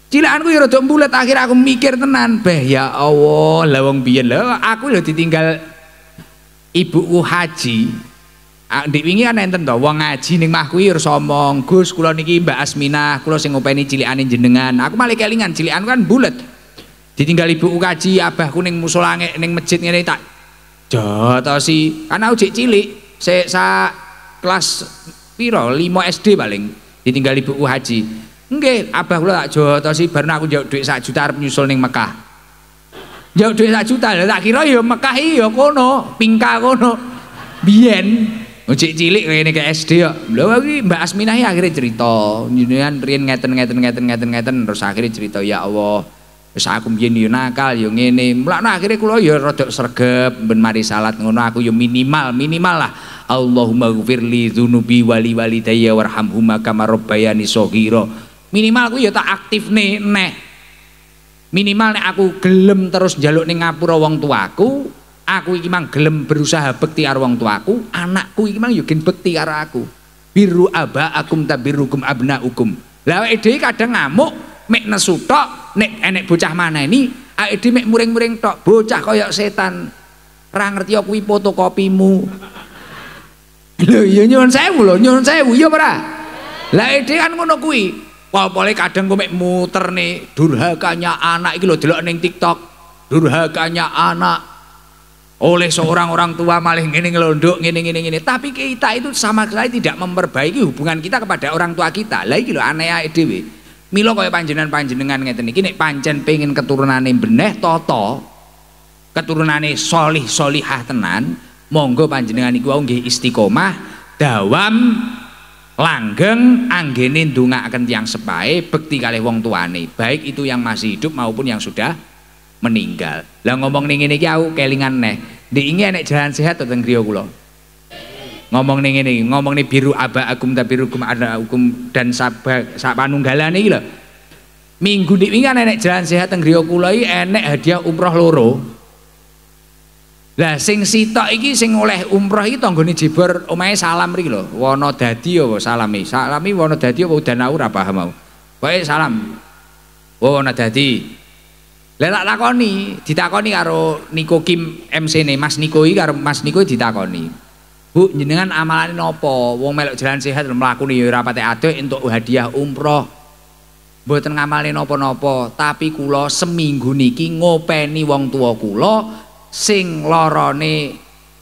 Cilikanku ya rada mbulet, akhir aku mikir tenan, beh ya Allah, lah wong biyen lho aku lho ditinggal ibuku haji. Ndek wingi kan enten to wong ngaji ning mah kuwi ya somong, Gus kula niki Mbak Asminah, kula sing ngopeni cilikane jenengan. Aku malah kelingan cilikanku kan mbulet. Ditinggal ibuku kaji, abahku ning musala ning masjid ngene tak jotosi. Kan aku jek cilik. Sa kelas piro 5 SD paling ditinggal ibuku haji. Nggih, abah kula tak jotosi bareng aku njaluk dhuwit 1 juta arep nyusul ning Mekah. Njaluk dhuwit 1 juta lha tak kira ya Mekah iki ya kono, pingka kono. Biyen ojek cilik ngene ke SD kok. Lha iki Mbak Asminah akhirnya cerita, jenengan riyen ngeten terus akhirnya cerita ya Allah. Wis aku mbiyen yo nakal yo ngene. Mulane akhire kula yo rada sregep ben mari salat ngono aku yo minimal lah. Allahumma ghfirli dzunubi wali walidayya warhamhuma kama rabbayani shaghira. Minimal aku yo tak aktifne neh. Minimal nek aku gelem terus njaluk ning ngapura wong tuaku, aku iki mang gelem berusaha bekti karo wong tuaku, anakku iki mang yo gen bekti karo aku. Biru abaakum tabirukum abnaukum. Lah awake dhewe kadang ngamuk mek nesu tok, nek enek bocah maneni awake dhewe mek muring-muring tok, bocah kaya setan. Ora ngerti kuwi fotokopimu. Lho ya nyuwun sewu ya ora. Lah awake dhewe kan ngono kuwi. Pol-pole kadang kok mek muterne durhakanya anak iki lho delok ning TikTok. Durhakanya anak oleh seorang orang tua malah ngene ngelondok ngene. Tapi kita itu sama sekali tidak memperbaiki hubungan kita kepada orang tua kita. Lah iki lho aneh awake dhewe. Mila kaya panjenengan ngeten iki nek pancen pengin keturunane beneh tata, keturunane solih solihah tenan, monggo panjenengan iku nggih istiqomah, dawam, langgeng anggene ndongaaken tiyang sepahe bekti kalih wong tuane, baik itu yang masih hidup maupun yang sudah meninggal. Lah ngomong ning ngene iki aku kelingan neh, ndek iki enek jalan sehat teng griya kula. Ngomong ning ngene iki, ngomong ning biru abaakum tabirukum anakum dan sapanunggalane iki lho. Minggu niki kan enek jalan sehat teng griya kula iki enek hadiah umroh loro. Lah sing sitok iki sing oleh umroh iki tanggane Jibor omahe Salam mriki lho. Wonodadi apa Salami? Salami Wonodadi apa Udanau ora paham aku. Pokoke Salam. Wonodadi. Lah tak takoni, ditakoni karo Niko Kim MC-ne, Mas Niko iki karo Mas Niko ditakoni. Bu, jenengan amalane napa? Wong melok jalan sehat mlakune ya ora pate adoh entuk hadiah umroh. Mboten ngamalne napa-napa, tapi kula seminggu niki ngopeni wong tua kula sing lorone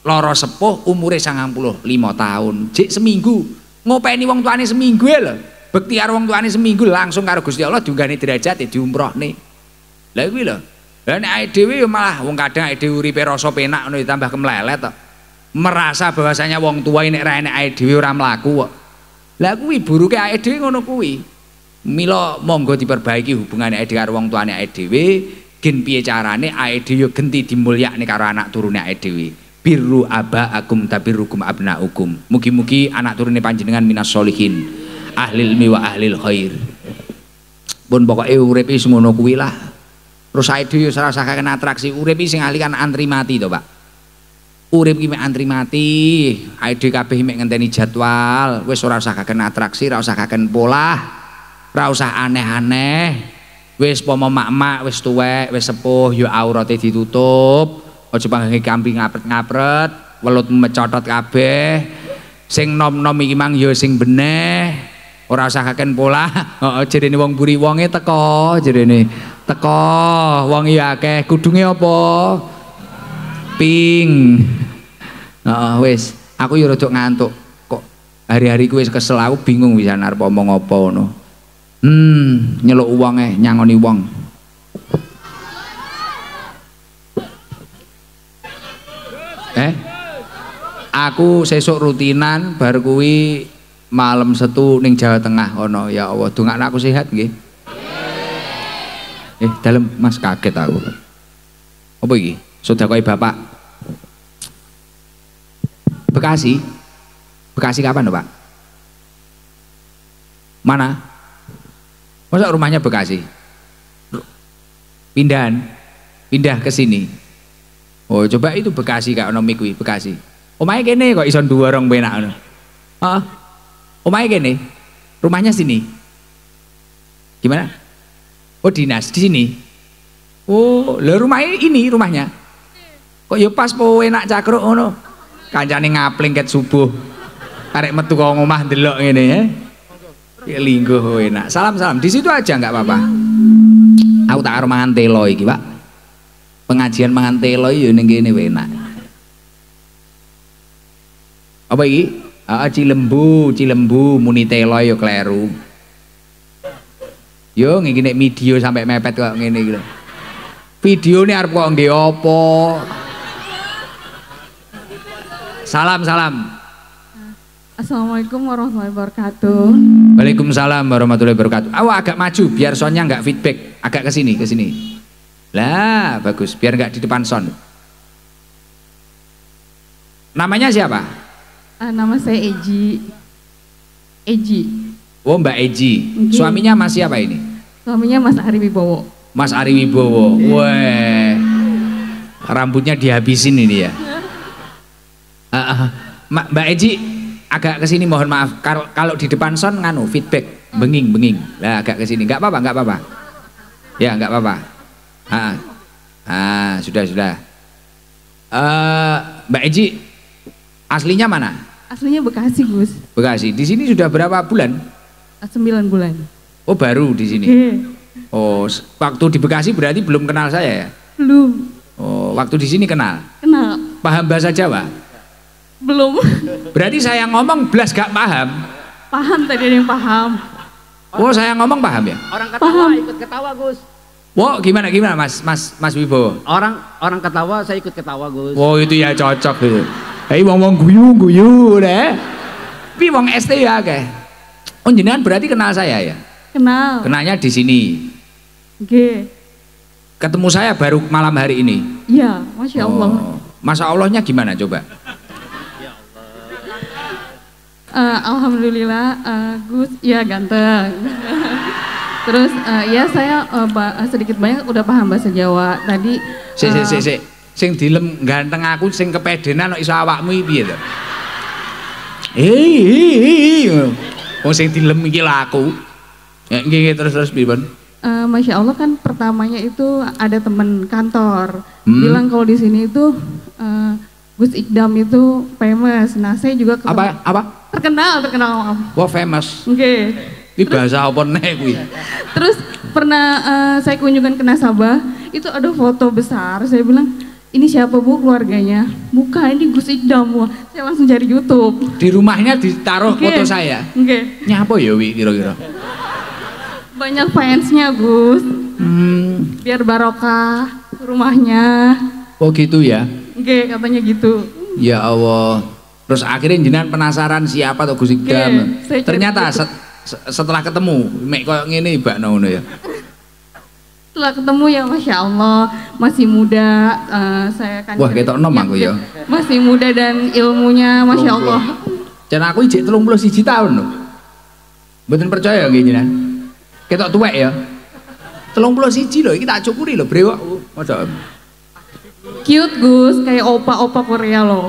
lara sepuh umure 95 tahun. Jek seminggu ngopeni wong tuane seminggu lho. Bekti karo wong tuane seminggu langsung karo Gusti Allah diunggahne derajate diumrohne. Lah kuwi lho. Lah nek awake dhewe ya malah wong kadang awake dhewe uripe rasa penak ngono ditambah kemlelet to. Merasa bahwasanya wong tua nek ra enek awake dhewe ora mlaku kok. Lah kuwi buruke awake dhewe ngono kuwi. Mila monggo diperbaiki hubungane awake dhewe karo wong tuane awake dhewe. Gen piye carane awake dhewe genti dimulyakne karo anak turune awake dhewe. Birru abaakum tabirukum abnaukum. Mugi-mugi anak turune panjenengan minas solihin, ahlil ilmi wa ahlil khair. Pun pokoke urip iki semono kuwi lah. Terus awake dhewe ora usah kakek atraksi, urip iki sing ahli kan antri mati to, Pak. Urip iki mek antri mati, awake dhewe kabeh mek ngenteni jadwal, wis ora usah kakek atraksi, ora usah kakek pola, ora usah aneh-aneh. Wis pomo mak-mak wis tuwek, wis sepuh ya aurate ditutup. Aja pangge kamping ngapret-ngapret, welutmu mecotot kabeh. Sing nom-nom iki mang ya sing beneh. Ora usah kakek pola. Heeh, jerene wong buri wonge teko, jerene. Teko wong ya akeh, kudunge apa? Ping. Heeh, wis. Aku ya rada ngantuk. Kok hari-hari ku wis kesel, aku bingung wis arep omong apa ngono. Nyeluk uang nyangoni wong. Aku sesuk rutinan bar kuwi malam setu ning Jawa Tengah ono. Ya Allah, dongakno aku sehat nggih. Dalem Mas kaget aku. Apa iki? Sedekah Bapak. Bekasi. Bekasi kapan, Pak? Mana? Masa rumahnya Bekasi? Pindah ke sini. Oh, coba itu Bekasi Kak ono mik kuwi, Bekasi. Omahe kene kok ison dua orang penak ngono. Heeh. Omahe kene. Rumahnya sini. Gimana? Oh, dinas di sini. Oh, lho rumahnya ini rumahnya. Kok ya pas po enak cakruk ngono. Kancane ngapling ket subuh. Arek metu kok ngomah ndelok ngene ya. Ya lingguh enak. Salam-salam. Di situ aja enggak apa-apa. Aku tak arep mangan telo iki, Pak. Pengajian mangan telo ya ning kene enak. Apa iki? Cilembu muni telo ya kleru. Yo ngene nek video sampai mepet kok ngene iki lho. Videone arep kok nggih apa? Salam. Assalamualaikum warahmatullahi wabarakatuh. Waalaikumsalam warahmatullahi wabarakatuh. Awak agak maju biar soundnya nggak feedback. Agak ke sini. Lah, bagus. Biar nggak di depan sound. Namanya siapa? Nama saya Eji. Oh, Mbak Eji. Okay. Suaminya Mas siapa ini? Suaminya Mas Ari Wibowo. Mas Ari Wibowo. Weh. Rambutnya dihabisin ini ya. Mbak Eji agak ke sini, mohon maaf kalau di depan son nganu feedback benging. Lah agak ke sini. Enggak apa-apa. Ya, enggak apa-apa. Sudah. Mbak Eji aslinya mana? Aslinya Bekasi, Gus. Bekasi. Di sini sudah berapa bulan? 9 bulan. Oh, baru di sini. Okay. Oh, waktu di Bekasi berarti belum kenal saya ya? Belum. Oh, waktu di sini kenal. Paham bahasa Jawa? Belum. Berarti saya ngomong belas gak paham. Paham, tadi ada yang paham. Oh, saya ngomong paham ya? Orang ketawa ikut ketawa, Gus. Wow, gimana Mas Wibowo? Orang ketawa saya ikut ketawa, Gus. Wow, itu ya cocok gitu. Hei wong guyu deh. Tapi wong ST ya kayak. Oh, jenengan berarti kenal saya ya? Kenal. Kenalnya di sini. Oke. Ketemu saya baru malam hari ini. Iya, Masya Allah. Masya Allahnya gimana coba? Alhamdulillah, Gus, ya ganteng. Terus ya saya sedikit banyak udah paham bahasa Jawa. Tadi sing dilem ganteng aku sing kepedenan iso awakmu iki piye to? Wong sing dilem iki lho aku. Ya nggih terus pripun? Masya Allah kan pertamanya itu ada teman kantor bilang kalau di sini itu Gus Ikdam itu famous. Nah saya juga apa? Terkenal. Wah, famous. Oke. Ini bahasa apa nih kuwi? Terus pernah saya kunjungan ke Nasabah, itu ada foto besar. Saya bilang, ini siapa Bu keluarganya? Bukan, ini Gus Ikdam. Wah, saya langsung cari YouTube. Di rumahnya ditaruh foto saya. Oke. Nyapa ya wi kira-kira? Banyak fansnya Gus. Biar barokah rumahnya. Oh gitu ya? Oke, katanya gitu. Ya Allah. Terus akhirnya jenengan penasaran siapa tuh Gus Ikdam. Ternyata setelah ketemu mek koyo ngene bakno ngono ya. Setelah ketemu ya Masya Allah masih muda, saya kan. Wah, ketok enom aku ya. Masih muda dan ilmunya Masya Allah. Jan aku ijek 31 tahun lho. Mboten percaya nggih jenengan. Ketok tuwek ya. 31 lho iki tak cukuri lho brewok. Masa cute Gus, kayak opa-opa Korea loh.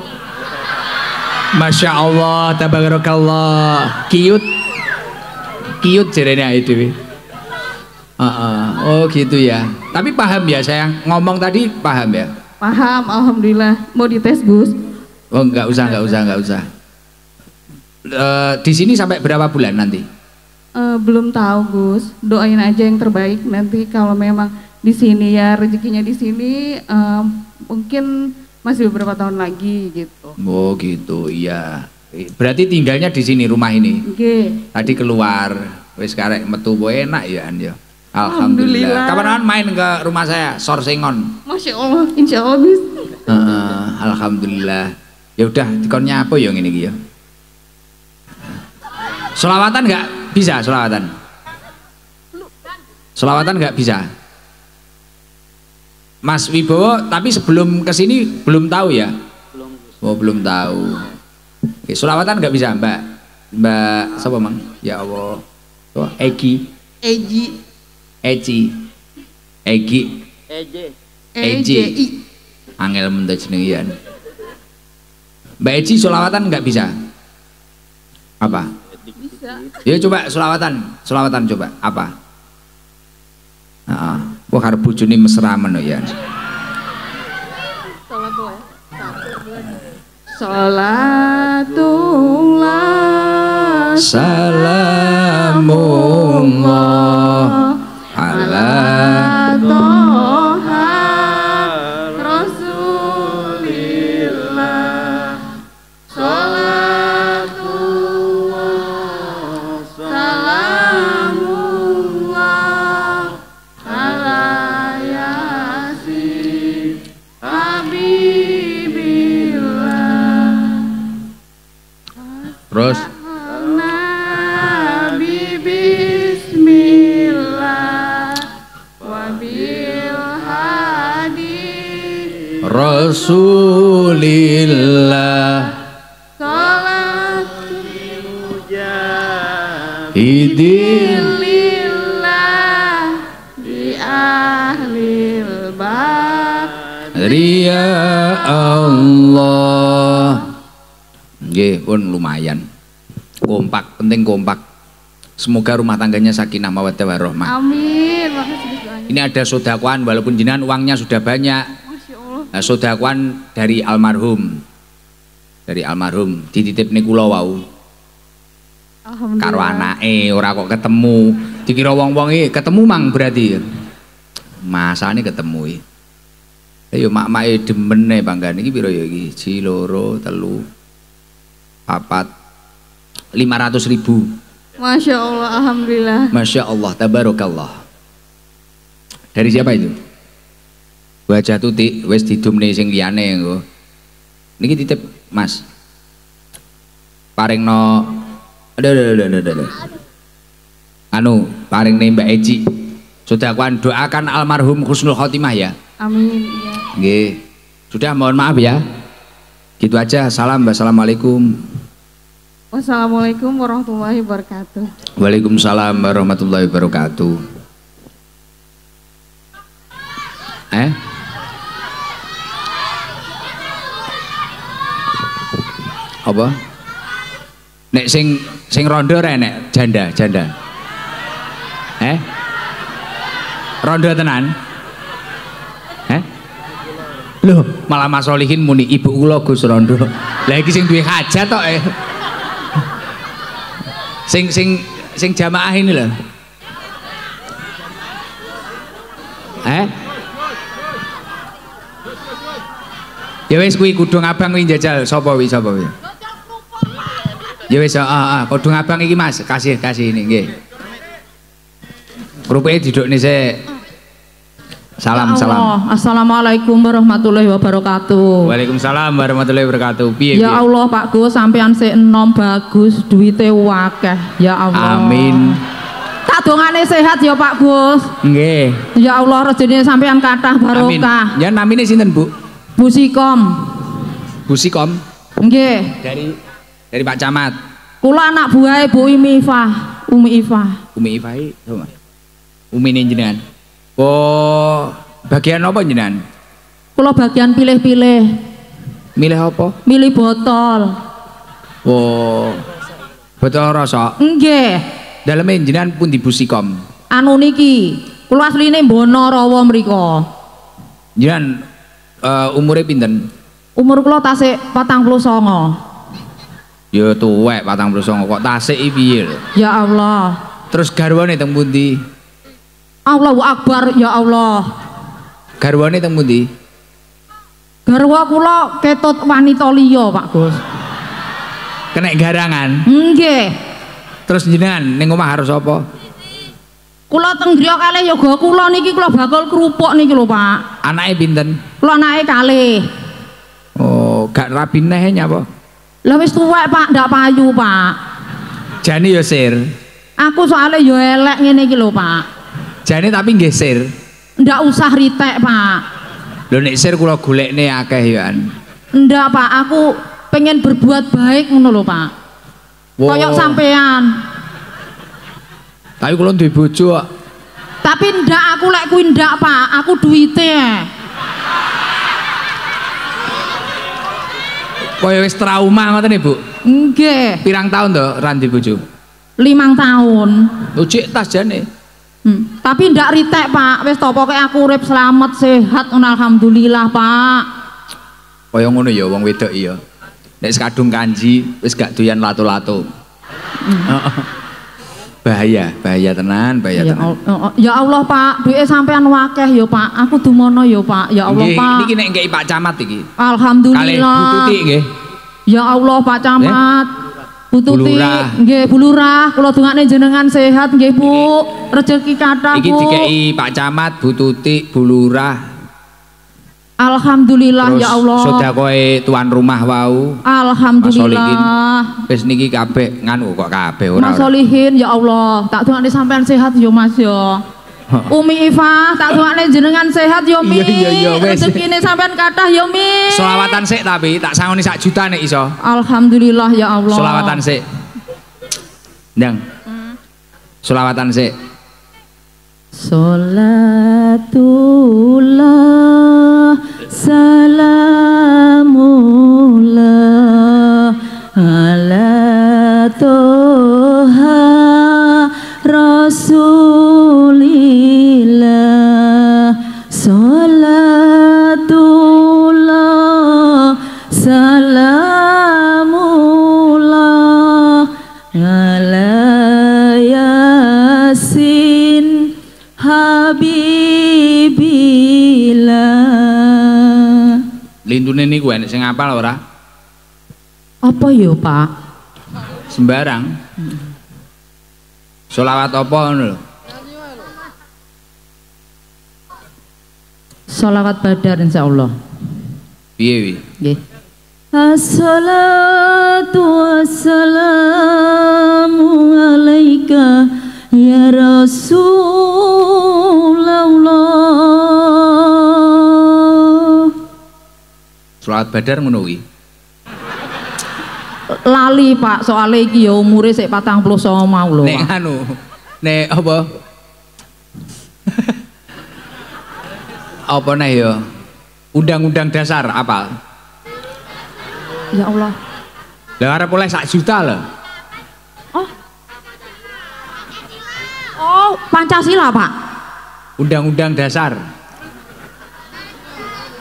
Masya Allah, tabarakallah. Cute jarene itu. Oh gitu ya. Tapi paham ya saya ngomong tadi, paham ya? Paham, alhamdulillah. Mau dites Gus? Oh nggak usah. Di sini sampai berapa bulan nanti? Belum tahu Gus. Doain aja yang terbaik. Nanti kalau memang di sini ya rezekinya di sini, mungkin masih beberapa tahun lagi gitu. Oh gitu, iya. Berarti tinggalnya di sini rumah ini. Oke. Tadi keluar, wis karek metu enak ya An ya. Alhamdulillah. Kapan main ke rumah saya, Sorsengon. Masya Allah, insya Allah bis. Alhamdulillah. Ya udah, dikonnya apa ya ngene iki ya? Selawatan nggak bisa, selawatan. Selawatan nggak bisa. Mas Wibowo, tapi sebelum kesini belum tahu ya? Oh, belum tahu. Oke, selawatan nggak bisa, Mbak siapa mang? Ya Allah. Oh, Egi. Angel mentu jenengan. Mbak Eci selawatan nggak bisa? Apa? Bisa. Ya coba selawatan coba apa? Wah karo bojone mesramen ya. Salatullah salamullah ala Toha Rasulillah. Salatullah salamullah ala Yasin Habibillah. terus Nabi bismillah wabil hadi Rasulillah salat idin lillah di ahlil bab ria Allah. Nggih pun lumayan. Kompak, penting kompak. Semoga rumah tangganya sakinah mawaddah warahmah. amin. Makasih doanya. Ini ada sodakuan walaupun jenengan uangnya sudah banyak. Masya Allah. Nah, sodakuan dari almarhum. Dari almarhum dititip nih kula wau. Alhamdulillah. Karo anake ora kok ketemu. Dikira wong-wong iki ketemu mang berarti. Masane ketemu iki. Ayo mak-make demen e bangga niki piro ya iki? 1 2 3 4 500.000. Masya Allah, alhamdulillah. Masya Allah, tabarakallah. Dari siapa itu? Wajah tutik, wes didumne sing liyane engko. Niki titip Mas. Paringno aduh. Anu, paringne Mbak Eci. Sudakuan doakan almarhum husnul khotimah ya. Amin. Iya. Nggih. Sudah mohon maaf ya. Gitu aja. Salam. Wassalamualaikum. Wassalamualaikum warahmatullahi wabarakatuh. Waalaikumsalam warahmatullahi wabarakatuh. Apa? Nek sing rondo ra nek janda. Rondo tenan? Loh, malah Mas Solihin muni ibu kula Gus rondo. Lah iki sing duwe hajat tok sing jamaah ini loh. Ya wis kuwi kudung abang kuwi njajal sapa wi? Ya wis kudung abang iki Mas, kasih ini nggih. Rupiah didukne sik. Salam. Assalamualaikum warahmatullahi wabarakatuh. Waalaikumsalam warahmatullahi wabarakatuh. Piye? Ya Allah Pak Gus, sampean sik enom bagus, duwite akeh. Ya Allah. Amin. Tak dongane sehat ya Pak Gus. Nggih. Ya Allah rezekine sampean kathah barokah. Amin. Ya namine sinten, Bu? Busikom. Busikom. Nggih. Dari Pak Camat. Kula anak buahe Bu Umi Ifah. Umi Ifah iki sapa? Umine jenengan. Oh, bagian apa jenengan? Kula bagian pilih-pilih. Milih apa? Milih botol. Oh. Botol rasa. Nggih. Daleme jenengan pun dibusikom. Anu niki, kula asline Bono Rawa mriko. Jenengan umure pinten? Umur kula tasik 49. Ya tuwek 49 kok tasik iki piye lho? Ya Allah. Terus garwane teng pundi? Allahu Akbar, ya Allah. Garwane teng pundi? Garwa kula ketut wanita liya, Pak Gus. Kenek garangan. Nggih. Terus jenengan ning omah harus apa? Kula teng griya kalih yoga kula niki kula bakul kerupuk niki lho, Pak. Anake pinten? Kula anake kalih. Oh, Oh, gak rabi neh nyapa? Lah wis tuwek Pak, ndak payu Pak. Jane ya sir. Aku soalnya yo elek ngene iki lho Pak. Jane tapi nggih sir. Ndak usah ritek Pak. Lho nek sir kula golekne akeh ya. Ndak Pak, aku pengen berbuat baik ngono lho Pak. Wow. Koyok sampean. Tapi kula duwe bojo kok. Tapi ndak aku lek kuwi ndak Pak, aku duwite. Kaya wis trauma ngoten Bu. Nggih. Pirang tahun to randi bojo? 5 tahun. Ucik tas jane. Tapi ndak ritek Pak, wis to pokoke aku urip selamat sehat alhamdulillah Pak. Kaya ngono ya wong wedok iya. Nek sekadung kanji wis gak doyan lato-lato. Bahaya tenan, bahaya tenan. Ya Allah Pak, duwe sampean wakeh ya Pak. Aku dumono ya Pak. Ya Allah Nggih, Pak. niki nek ngeki Pak Camat iki. Alhamdulillah. Kalih Bu Tuti nggih. Ya Allah Pak Camat. Bu Tuti, nggih Bu Lurah, kula dongakne jenengan sehat nggih Bu. Rezeki kathah Bu. Iki dikeki Pak Camat, Bu Tuti, Bu Lurah. Alhamdulillah ya Allah. Sedakoe tuan rumah wau. Alhamdulillah. Wis niki kabeh nganu kok kabeh ora. Mas Solihin ya Allah, tak dongakne sampean sehat ya Mas ya. Umi Ifah, tak dongakne jenengan sehat ya Mi. Iya wis. Rezekine sampean kathah ya Mi. Selawatan sik tapi tak sangoni sak juta nek iso. Alhamdulillah ya Allah. Selawatan sik. Ndang. Selawatan sik. Salatullah salamullah ala toha rasulillah salatullah salamullah ala yasin habibillah. Lintune niku enek sing apal ora? Apa ya Pak? Sembarang. Selawat apa ngono lho? Sholawat Badar insyaallah. Piye wi? Nggih. Assalatu wassalamu alaika ya Rasulullah. Selawat Badar ngono wi. Lali Pak, soalnya iki ya umure sik 49 mau lho. Nek anu, nek apa? Apa nih ya? Undang-undang dasar apal? Ya Allah. Lah arep oleh 1 juta lho. Oh, Pancasila Pak. Undang-undang dasar.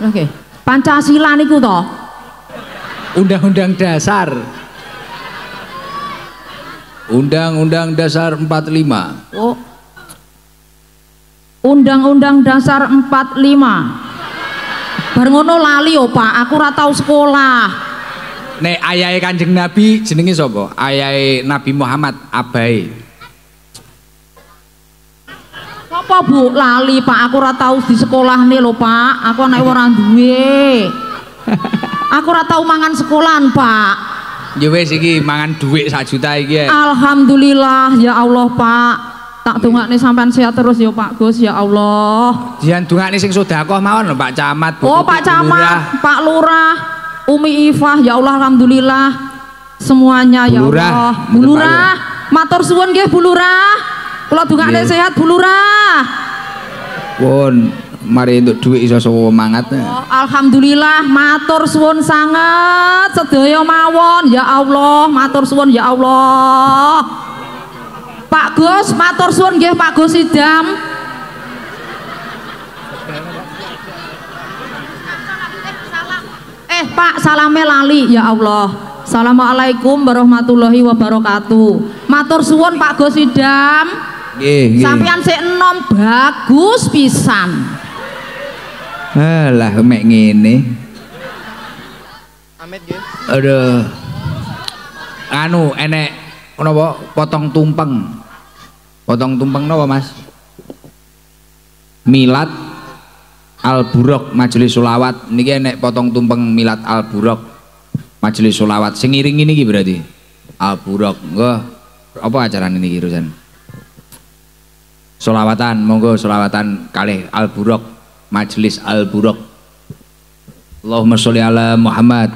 Oke. Pancasila niku to. Undang-undang dasar. Undang-undang dasar 45. Oh. Undang-undang dasar 45. Bar ngono lali yo Pak, aku ora tau sekolah. Nek ayahe Kanjeng Nabi jenenge sapa? Ayahe Nabi Muhammad abahe. Apa Bu lali Pak, aku ora tau di sekolah nih lho Pak. Aku anak ora duwe. Aku ora tau mangan sekolahan Pak. Ya wis iki mangan dhuwit 1 juta iki. Alhamdulillah ya Allah Pak. Tak dongakne sampean sehat terus ya Pak Gus ya Allah. Jian dongakne sing sedekah mawon lho Pak Camat. Oh Pak Camat, Pak Lurah, Umi Ifah ya Allah alhamdulillah semuanya ya Allah. Bu Lurah, matur suwun nggih Bu Lurah. Kula dongakne sehat Bu Lurah. Pun mari untuk duit iso semangat. Oh, alhamdulillah matur suwun sangat sedaya mawon ya Allah, matur suwun ya Allah. Pak Gus, matur suwun nggih Pak Gus Idam. Pak salame lali ya Allah. Assalamualaikum warahmatullahi wabarakatuh. Matur suwun Pak Gus Idam. Nggih, nggih. Sampeyan sik enom bagus pisan. Alah mek ngene. Amit nggih. Aduh. Anu enek napa potong tumpeng. Potong tumpeng napa Mas? Milad Al Buraq Majelis Sholawat niki enek potong tumpeng Milad Al Buraq. majelis sholawat sing ngiring ini berarti Al-Buraq enggak apa acara ini Rusan sholawatan monggo sholawatan kalih Al-Buraq majelis Al-Buraq Allahumma sholli ala Muhammad